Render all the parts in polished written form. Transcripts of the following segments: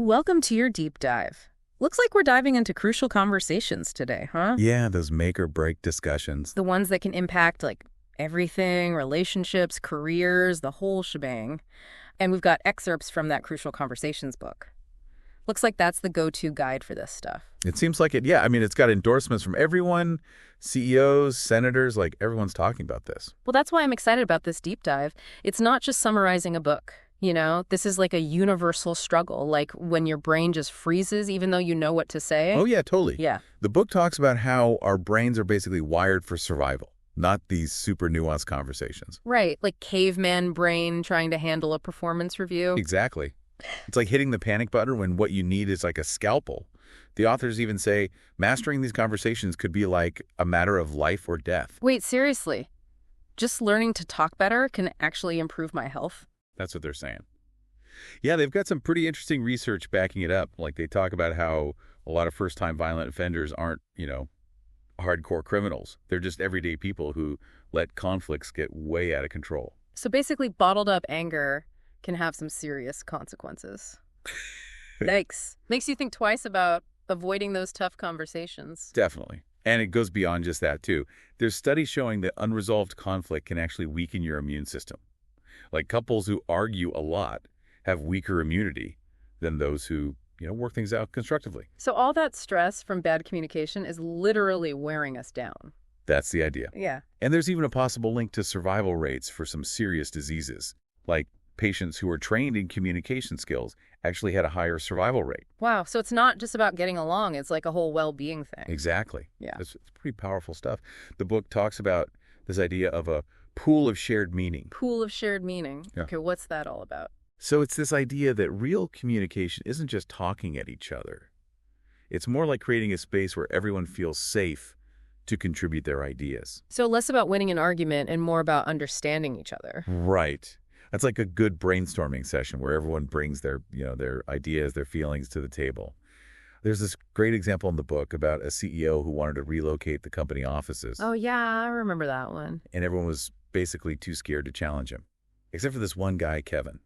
Welcome to your deep dive. Looks like we're diving into crucial conversations today, huh? Yeah, those make or break discussions. The ones that can impact, like, everything, relationships, careers, the whole shebang. And we've got excerpts from that Crucial Conversations book. Looks like that's the go-to guide for this stuff. It seems like it, yeah. I mean, it's got endorsements from everyone, CEOs, senators, like everyone's talking about this. Well, that's why I'm excited about this deep dive. It's not just summarizing a book. You know, this is like a universal struggle, like when your brain just freezes even though you know what to say. Oh, yeah, totally. Yeah. The book talks about how our brains are basically wired for survival, not these super nuanced conversations. Right, like caveman brain trying to handle a performance review. Exactly. It's like hitting the panic button when what you need is like a scalpel. The authors even say mastering these conversations could be like a matter of life or death. Wait, seriously? Just learning to talk better can actually improve my health? That's what they're saying. Yeah, they've got some pretty interesting research backing it up. Like they talk about how a lot of first-time violent offenders aren't, hardcore criminals. They're just everyday people who let conflicts get way out of control. So basically, bottled up anger can have some serious consequences. Yikes. Makes you think twice about avoiding those tough conversations. Definitely. And it goes beyond just that, too. There's studies showing that unresolved conflict can actually weaken your immune system. Like couples who argue a lot have weaker immunity than those who, work things out constructively. So all that stress from bad communication is literally wearing us down. That's the idea. Yeah. And there's even a possible link to survival rates for some serious diseases. Like patients who were trained in communication skills actually had a higher survival rate. Wow. So it's not just about getting along. It's like a whole well-being thing. Exactly. Yeah. It's pretty powerful stuff. The book talks about this idea of a pool of shared meaning. Pool of shared meaning. Yeah. Okay, what's that all about? So it's this idea that real communication isn't just talking at each other. It's more like creating a space where everyone feels safe to contribute their ideas. So less about winning an argument and more about understanding each other. Right. That's like a good brainstorming session where everyone brings their ideas, their feelings to the table. There's this great example in the book about a CEO who wanted to relocate the company offices. Oh, yeah, I remember that one. And everyone was basically too scared to challenge him. Except for this one guy, Kevin.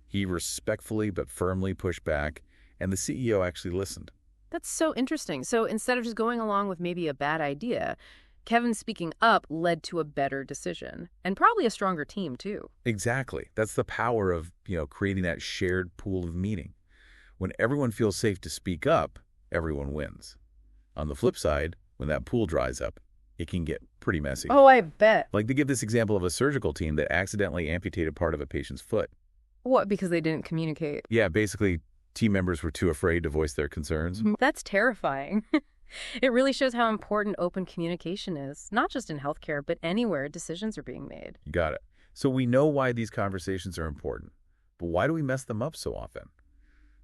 He respectfully but firmly pushed back, and the CEO actually listened. That's so interesting. So instead of just going along with maybe a bad idea, Kevin speaking up led to a better decision, and probably a stronger team, too. Exactly. That's the power of, creating that shared pool of meaning. When everyone feels safe to speak up, everyone wins. On the flip side, when that pool dries up, it can get pretty messy. Oh, I bet. Like they give this example of a surgical team that accidentally amputated part of a patient's foot. What, because they didn't communicate? Yeah, basically, team members were too afraid to voice their concerns. That's terrifying. It really shows how important open communication is, not just in healthcare, but anywhere decisions are being made. You got it. So we know why these conversations are important, but why do we mess them up so often?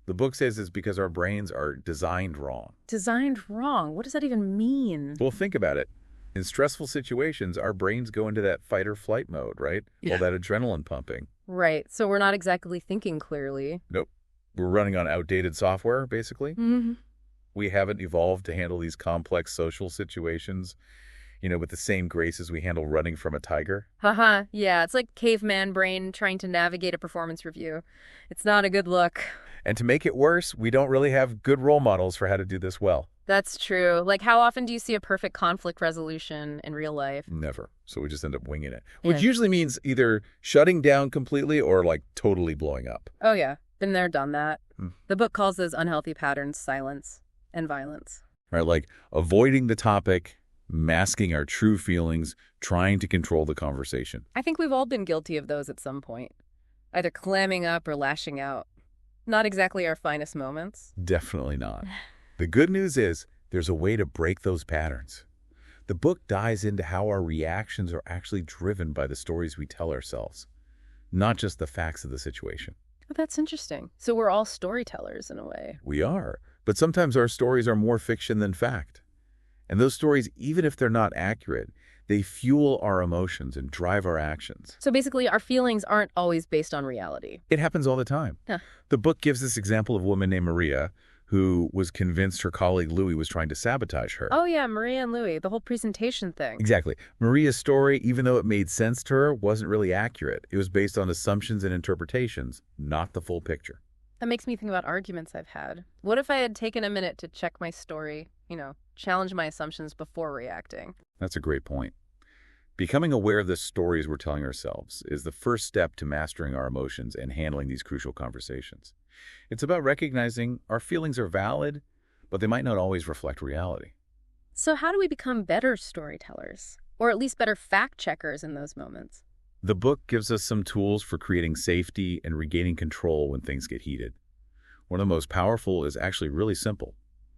The book says it's because our brains are designed wrong. Designed wrong? What does that even mean? Well, think about it. In stressful situations, our brains go into that fight or flight mode, right? Yeah. All that adrenaline pumping. Right. So we're not exactly thinking clearly. Nope. We're running on outdated software, basically. Mm-hmm. We haven't evolved to handle these complex social situations, with the same grace as we handle running from a tiger. Haha. Yeah, it's like caveman brain trying to navigate a performance review. It's not a good look. And to make it worse, we don't really have good role models for how to do this well. That's true. Like, how often do you see a perfect conflict resolution in real life? Never. So we just end up winging it, Yeah. which usually means either shutting down completely or like totally blowing up. Oh, yeah. Been there, done that. The book calls those unhealthy patterns silence and violence. Right, like avoiding the topic, masking our true feelings, trying to control the conversation. I think we've all been guilty of those at some point, either clamming up or lashing out. Not exactly our finest moments. Definitely not. The good news is there's a way to break those patterns. The book dives into how our reactions are actually driven by the stories we tell ourselves, not just the facts of the situation. Oh, that's interesting. So we're all storytellers in a way. We are, but sometimes our stories are more fiction than fact. And those stories, even if they're not accurate, they fuel our emotions and drive our actions. So basically, our feelings aren't always based on reality. It happens all the time. Huh. The book gives this example of a woman named Maria who was convinced her colleague Louis was trying to sabotage her. Oh, yeah, Maria and Louis, the whole presentation thing. Exactly. Maria's story, even though it made sense to her, wasn't really accurate. It was based on assumptions and interpretations, not the full picture. That makes me think about arguments I've had. What if I had taken a minute to check my story, challenge my assumptions before reacting? That's a great point. Becoming aware of the stories we're telling ourselves is the first step to mastering our emotions and handling these crucial conversations. It's about recognizing our feelings are valid, but they might not always reflect reality. So how do we become better storytellers? Or at least better fact-checkers in those moments? The book gives us some tools for creating safety and regaining control when things get heated. One of the most powerful is actually really simple: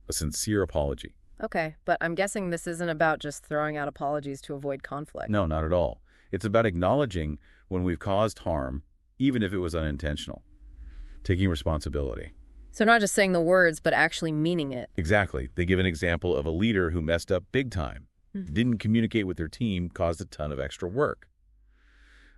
a sincere apology. Okay, but I'm guessing this isn't about just throwing out apologies to avoid conflict. No, not at all. It's about acknowledging when we've caused harm, even if it was unintentional. Taking responsibility. So not just saying the words, but actually meaning it. Exactly. They give an example of a leader who messed up big time, didn't communicate with their team, caused a ton of extra work.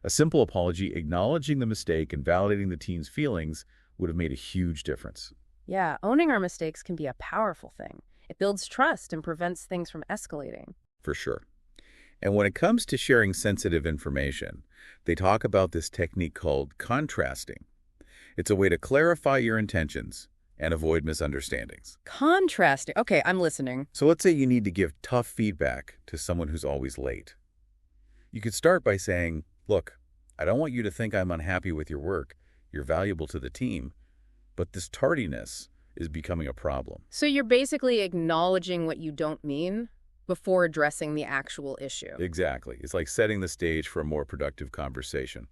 A simple apology, acknowledging the mistake and validating the team's feelings, would have made a huge difference. Yeah, owning our mistakes can be a powerful thing. It builds trust and prevents things from escalating. For sure. And when it comes to sharing sensitive information, they talk about this technique called contrasting. It's a way to clarify your intentions and avoid misunderstandings. Contrasting. Okay, I'm listening. So let's say you need to give tough feedback to someone who's always late. You could start by saying, "Look, I don't want you to think I'm unhappy with your work. You're valuable to the team. But this tardiness is becoming a problem." So you're basically acknowledging what you don't mean before addressing the actual issue. Exactly. It's like setting the stage for a more productive conversation.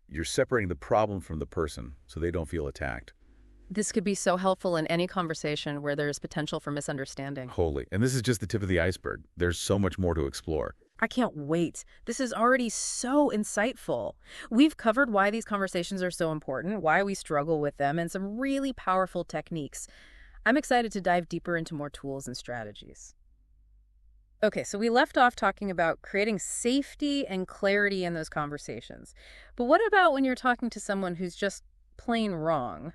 You're separating the problem from the person so they don't feel attacked. This could be so helpful in any conversation where there's potential for misunderstanding. Wholly. And this is just the tip of the iceberg. There's so much more to explore. I can't wait. This is already so insightful. We've covered why these conversations are so important, why we struggle with them, and some really powerful techniques. I'm excited to dive deeper into more tools and strategies. Okay, so we left off talking about creating safety and clarity in those conversations. But what about when you're talking to someone who's just plain wrong?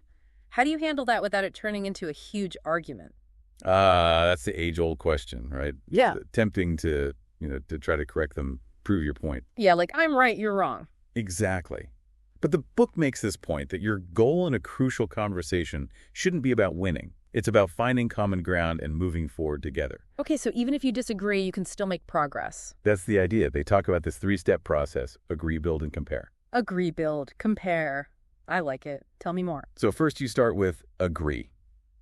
How do you handle that without it turning into a huge argument? That's the age-old question, right? Yeah. Tempting to try to correct them, prove your point. Yeah, like, I'm right, you're wrong. Exactly. But the book makes this point that your goal in a crucial conversation shouldn't be about winning. It's about finding common ground and moving forward together. Okay, so even if you disagree, you can still make progress. That's the idea. They talk about this three-step process: agree, build, and compare. Agree, build, compare. I like it. Tell me more. So first you start with agree.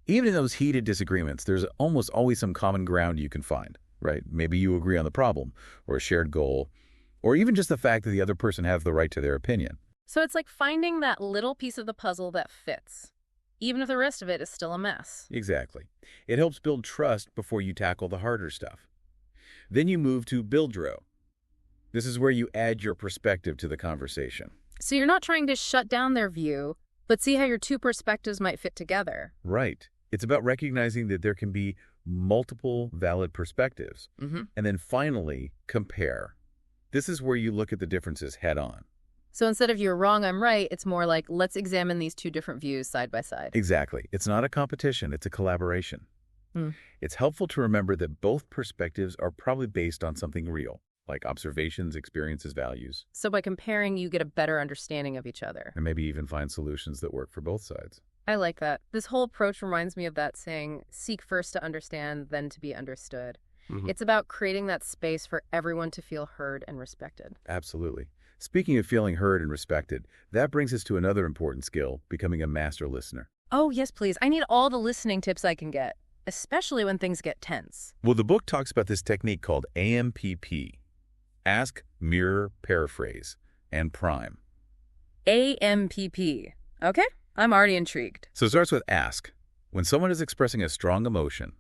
Even in those heated disagreements, there's almost always some common ground you can find, right? Maybe you agree on the problem or a shared goal, or even just the fact that the other person has the right to their opinion. So it's like finding that little piece of the puzzle that fits, even if the rest of it is still a mess. Exactly. It helps build trust before you tackle the harder stuff. Then you move to buildro. This is where you add your perspective to the conversation. So you're not trying to shut down their view, but see how your two perspectives might fit together. Right. It's about recognizing that there can be multiple valid perspectives. And then finally, compare. This is where you look at the differences head on. So instead of you're wrong, I'm right, it's more like, let's examine these two different views side by side. Exactly. It's not a competition, it's a collaboration. It's helpful to remember that both perspectives are probably based on something real, like observations, experiences, values. So by comparing, you get a better understanding of each other. And maybe even find solutions that work for both sides. I like that. This whole approach reminds me of that saying, seek first to understand, then to be understood. It's about creating that space for everyone to feel heard and respected. Absolutely. Speaking of feeling heard and respected, that brings us to another important skill: becoming a master listener. Oh, yes, please. I need all the listening tips I can get, especially when things get tense. Well, the book talks about this technique called AMPP. Ask, mirror, paraphrase, and prime. AMPP. Okay, I'm already intrigued. So it starts with ask. When someone is expressing a strong emotion,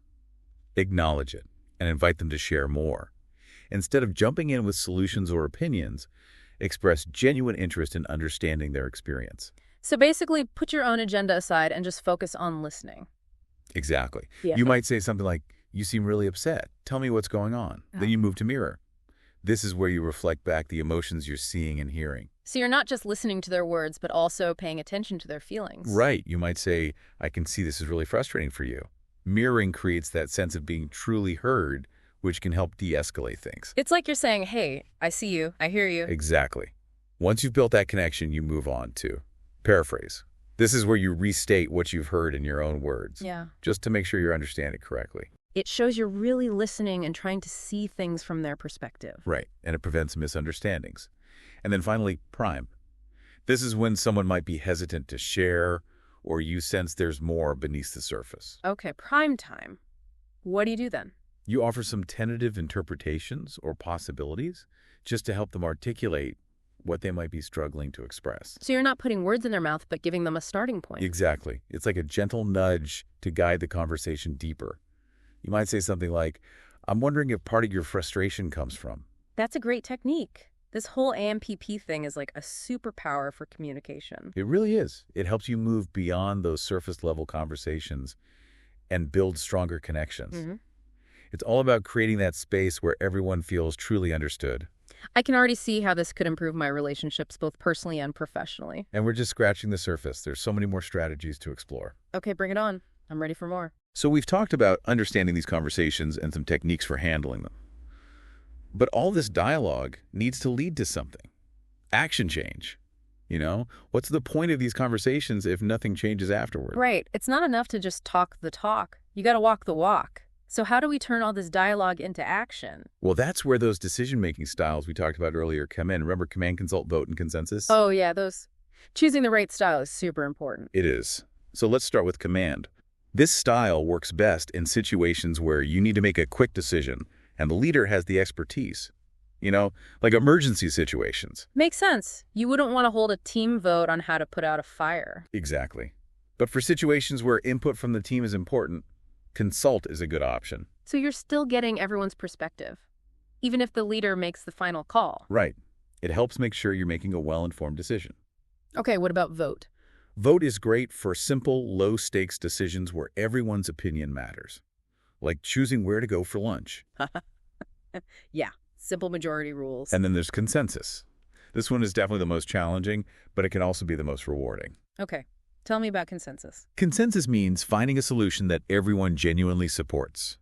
acknowledge it and invite them to share more. Instead of jumping in with solutions or opinions, express genuine interest in understanding their experience. So basically, put your own agenda aside and just focus on listening. Exactly. Yeah. You might say something like, "You seem really upset. Tell me what's going on." Then you move to mirror. This is where you reflect back the emotions you're seeing and hearing. So you're not just listening to their words, but also paying attention to their feelings. Right. You might say, "I can see this is really frustrating for you." Mirroring creates that sense of being truly heard, which can help de-escalate things. It's like you're saying, hey, I see you, I hear you. Exactly. Once you've built that connection, you move on to paraphrase. This is where you restate what you've heard in your own words, Yeah. just to make sure you understand it correctly. It shows you're really listening and trying to see things from their perspective. Right, and it prevents misunderstandings. And then finally, prime. This is when someone might be hesitant to share, or you sense there's more beneath the surface. Okay, prime time. What do you do then? You offer some tentative interpretations or possibilities just to help them articulate what they might be struggling to express. So you're not putting words in their mouth, but giving them a starting point. Exactly. It's like a gentle nudge to guide the conversation deeper. You might say something like, I'm wondering if part of your frustration comes from. That's a great technique. This whole AMPP thing is like a superpower for communication. It really is. It helps you move beyond those surface-level conversations and build stronger connections. Mm-hmm. It's all about creating that space where everyone feels truly understood. I can already see how this could improve my relationships both personally and professionally. And we're just scratching the surface. There's so many more strategies to explore. Okay, bring it on. I'm ready for more. So we've talked about understanding these conversations and some techniques for handling them. But all this dialogue needs to lead to something. Action change. You know, what's the point of these conversations if nothing changes afterward? Right. It's not enough to just talk the talk. You got to walk the walk. So how do we turn all this dialogue into action? Well, that's where those decision-making styles we talked about earlier come in. Remember command, consult, vote, and consensus? Oh, yeah, those. Choosing the right style is super important. It is. So let's start with command. This style works best in situations where you need to make a quick decision and the leader has the expertise. You know, like emergency situations. Makes sense. You wouldn't want to hold a team vote on how to put out a fire. Exactly. But for situations where input from the team is important, consult is a good option. So you're still getting everyone's perspective, even if the leader makes the final call. Right. It helps make sure you're making a well-informed decision. Okay, what about vote? Vote is great for simple, low-stakes decisions where everyone's opinion matters, like choosing where to go for lunch. Yeah, simple majority rules. And then there's consensus. This one is definitely the most challenging, but it can also be the most rewarding. Okay, tell me about consensus. Consensus means finding a solution that everyone genuinely supports,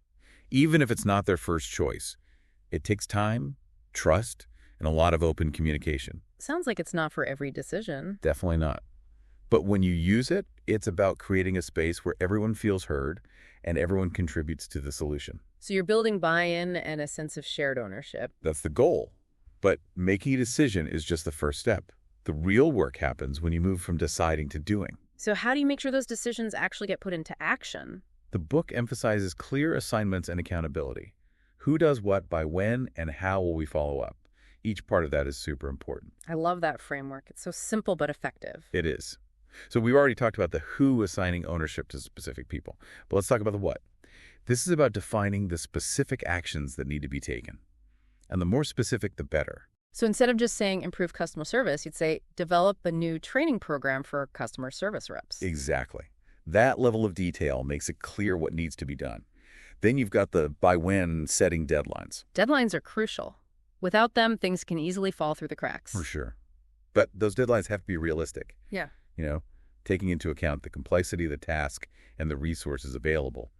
even if it's not their first choice. It takes time, trust, and a lot of open communication. Sounds like it's not for every decision. Definitely not. But when you use it, it's about creating a space where everyone feels heard and everyone contributes to the solution. So you're building buy-in and a sense of shared ownership. That's the goal. But making a decision is just the first step. The real work happens when you move from deciding to doing. So how do you make sure those decisions actually get put into action? The book emphasizes clear assignments and accountability. Who does what by when and how will we follow up? Each part of that is super important. I love that framework. It's so simple but effective. It is. So we've already talked about the who assigning ownership to specific people. But let's talk about the what. This is about defining the specific actions that need to be taken. And the more specific, the better. So instead of just saying improve customer service, you'd say develop a new training program for customer service reps. Exactly. That level of detail makes it clear what needs to be done. Then you've got the by when setting deadlines. Deadlines are crucial. Without them, things can easily fall through the cracks. For sure. But those deadlines have to be realistic. Yeah. You know, taking into account the complexity of the task and the resources available.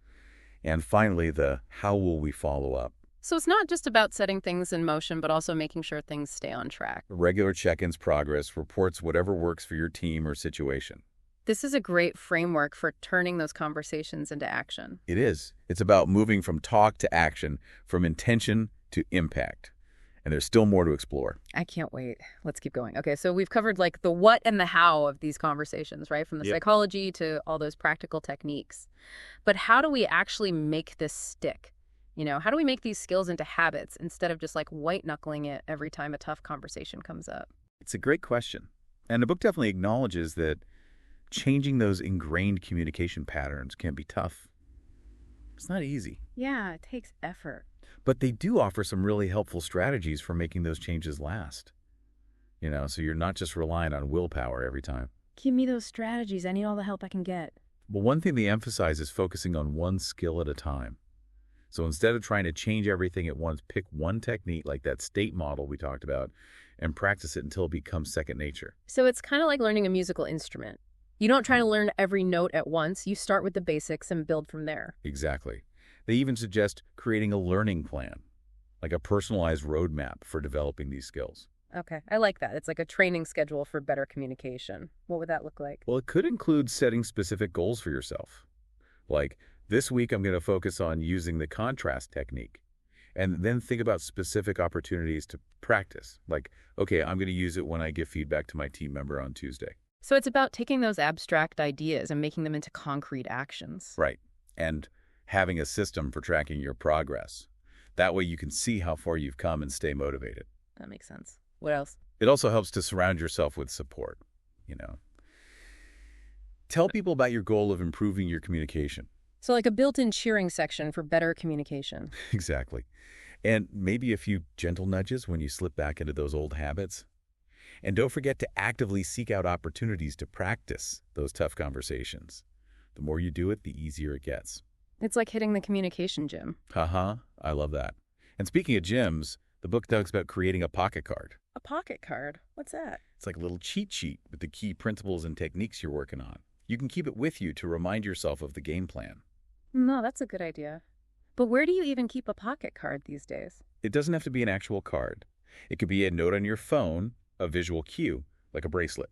And finally, the how will we follow up? So it's not just about setting things in motion, but also making sure things stay on track. Regular check-ins, progress, reports, whatever works for your team or situation. This is a great framework for turning those conversations into action. It is. It's about moving from talk to action, from intention to impact. And there's still more to explore. I can't wait. Let's keep going. Okay, so we've covered like the what and the how of these conversations, right? From the psychology to all those practical techniques. But how do we actually make this stick? You know, how do we make these skills into habits instead of just like white-knuckling it every time a tough conversation comes up? It's a great question. And the book definitely acknowledges that changing those ingrained communication patterns can be tough. It's not easy. Yeah, it takes effort. But they do offer some really helpful strategies for making those changes last. You know, so you're not just relying on willpower every time. Give me those strategies. I need all the help I can get. Well, one thing they emphasize is focusing on one skill at a time. So instead of trying to change everything at once, pick one technique like that state model we talked about and practice it until it becomes second nature. So it's kind of like learning a musical instrument. You don't try to learn every note at once. You start with the basics and build from there. Exactly. They even suggest creating a learning plan, like a personalized roadmap for developing these skills. Okay, I like that. It's like a training schedule for better communication. What would that look like? Well, it could include setting specific goals for yourself. Like, this week I'm going to focus on using the contrast technique. And then think about specific opportunities to practice. Like, okay, I'm going to use it when I give feedback to my team member on Tuesday. So it's about taking those abstract ideas and making them into concrete actions. Right. And having a system for tracking your progress. That way you can see how far you've come and stay motivated. That makes sense. What else? It also helps to surround yourself with support, you know. Tell people about your goal of improving your communication. So like a built-in cheering section for better communication. Exactly. And maybe a few gentle nudges when you slip back into those old habits. And don't forget to actively seek out opportunities to practice those tough conversations. The more you do it, the easier it gets. It's like hitting the communication gym. Haha, I love that. And speaking of gyms, the book talks about creating a pocket card. A pocket card? What's that? It's like a little cheat sheet with the key principles and techniques you're working on. You can keep it with you to remind yourself of the game plan. No, that's a good idea. But where do you even keep a pocket card these days? It doesn't have to be an actual card. It could be a note on your phone, a visual cue, like a bracelet.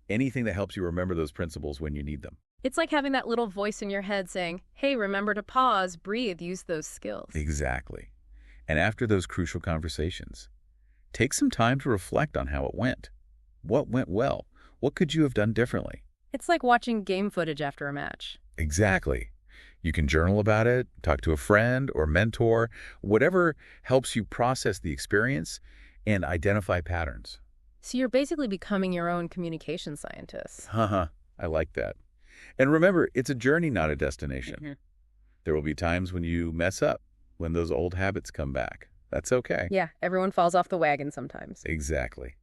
Anything that helps you remember those principles when you need them. It's like having that little voice in your head saying, hey, remember to pause, breathe, use those skills. Exactly. And after those crucial conversations, take some time to reflect on how it went. What went well? What could you have done differently? It's like watching game footage after a match. Exactly. You can journal about it, talk to a friend or mentor, whatever helps you process the experience and identify patterns. So you're basically becoming your own communication scientist. Haha, I like that. And remember, it's a journey, not a destination. Mm-hmm. There will be times when you mess up, when those old habits come back. That's okay. Yeah, everyone falls off the wagon sometimes. Exactly.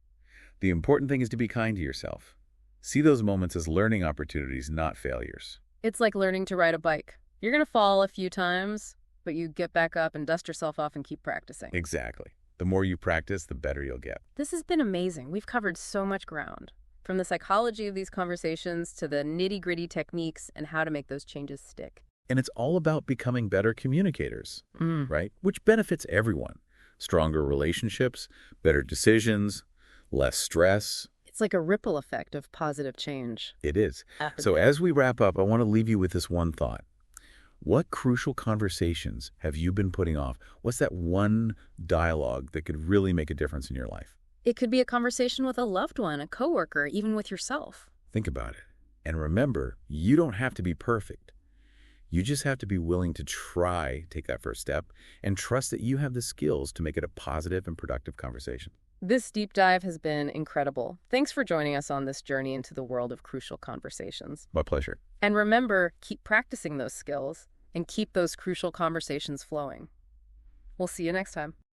The important thing is to be kind to yourself. See those moments as learning opportunities, not failures. It's like learning to ride a bike. You're going to fall a few times, but you get back up and dust yourself off and keep practicing. Exactly. The more you practice, the better you'll get. This has been amazing. We've covered so much ground. From the psychology of these conversations to the nitty-gritty techniques and how to make those changes stick. And it's all about becoming better communicators, right? Which benefits everyone. Stronger relationships, better decisions, less stress. It's like a ripple effect of positive change. It is. So as we wrap up, I want to leave you with this one thought. What crucial conversations have you been putting off? What's that one dialogue that could really make a difference in your life? It could be a conversation with a loved one, a coworker, even with yourself. Think about it. And remember, you don't have to be perfect. You just have to be willing to try, take that first step, and trust that you have the skills to make it a positive and productive conversation. This deep dive has been incredible. Thanks for joining us on this journey into the world of crucial conversations. My pleasure. And remember, keep practicing those skills and keep those crucial conversations flowing. We'll see you next time.